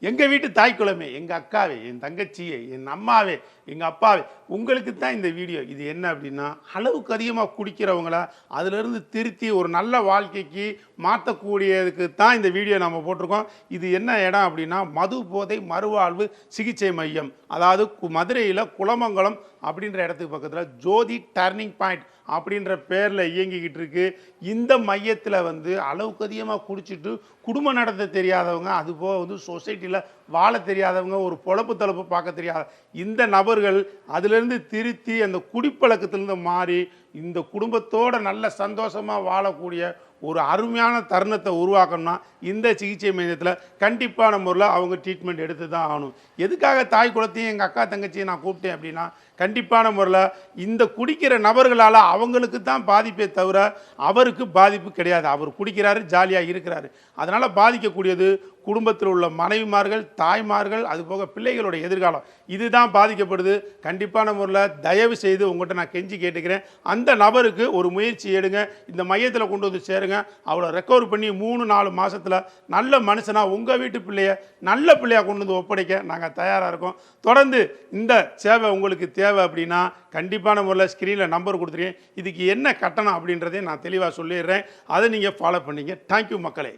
எங்கள் வீட்டு தாய்க்குளமே, எங்கள் அக்காவே, என் தங்கச்சியே, என் அம்மாவே, எங்கள் அப்பாவே, உங்களுக்கு தான் இந்த வீடியோ. இது என்ன அப்படின்னா, அளவுக்கு அதிகமாக குடிக்கிறவங்கள அதிலிருந்து திருத்தி ஒரு நல்ல வாழ்க்கைக்கு மாற்றக்கூடியதுக்கு தான் இந்த வீடியோ நம்ம போட்டிருக்கோம். இது என்ன இடம் அப்படின்னா, மது போதை மறுவாழ்வு சிகிச்சை மையம். அதாவது மதுரையில் குளமங்கலம் அப்படின்ற இடத்துக்கு பக்கத்தில் ஜோதி டர்னிங் பாயிண்ட் அப்படின்ற பேரில் இயங்கிக்கிட்டு இருக்கு. இந்த மையத்தில் வந்து அளவுக்கு அதிகமாக குடிச்சிட்டு குடும்பம் நடத்த தெரியாதவங்க, அதுபோக வந்து சொசைட்டியில் வாழ தெரியாதவங்க, ஒரு பொழப்பு தளப்பு பார்க்க தெரியாத இந்த நபர்கள் அதிலிருந்து திருத்தி அந்த குடிப்பழக்கத்திலிருந்து மாறி இந்த குடும்பத்தோடு நல்ல சந்தோஷமாக வாழக்கூடிய ஒரு அருமையான தருணத்தை உருவாக்கணும்னா இந்த சிகிச்சை மையத்தில் கண்டிப்பான முறையில் அவங்க ட்ரீட்மெண்ட் எடுத்து தான் ஆகணும். எதுக்காக தாய் குலத்தையும் எங்கள் அக்கா தங்கச்சியை நான் கூப்பிட்டேன் அப்படின்னா, கண்டிப்பான முறையில் இந்த குடிக்கிற நபர்களால் அவங்களுக்கு தான் பாதிப்பே தவிர அவருக்கு பாதிப்பு கிடையாது. அவர் குடிக்கிறாரு, ஜாலியாக இருக்கிறாரு. அதனால் பாதிக்கக்கூடியது குடும்பத்தில் உள்ள மனைவிமார்கள், தாய்மார்கள், அதுபோக பிள்ளைகளோட எதிர்காலம் இதுதான் பாதிக்கப்படுது. கண்டிப்பான முறையில் தயவு செய்து உங்கள்கிட்ட நான் கெஞ்சி கேட்டுக்கிறேன், அந்த நபருக்கு ஒரு முயற்சி எடுங்க, இந்த மையத்தில் கொண்டு வந்து சேருங்க. அவளை ரெக்கவர் பண்ணி 3-4 மாதத்தில் நல்ல மனுஷனாக உங்கள் வீட்டு பிள்ளைய நல்ல பிள்ளையாக கொண்டு வந்து ஒப்படைக்க நாங்கள் தயாராக இருக்கோம். தொடர்ந்து இந்த சேவை உங்களுக்கு தேவை அப்படின்னா கண்டிப்பான முறையில் ஸ்க்ரீனில் நம்பர் கொடுத்துருக்கேன். இதுக்கு என்ன கட்டணம் அப்படின்றதையும் நான் தெளிவாக சொல்லிடுறேன். அதை நீங்கள் ஃபாலோ பண்ணிங்க. தேங்க்யூ மக்களே.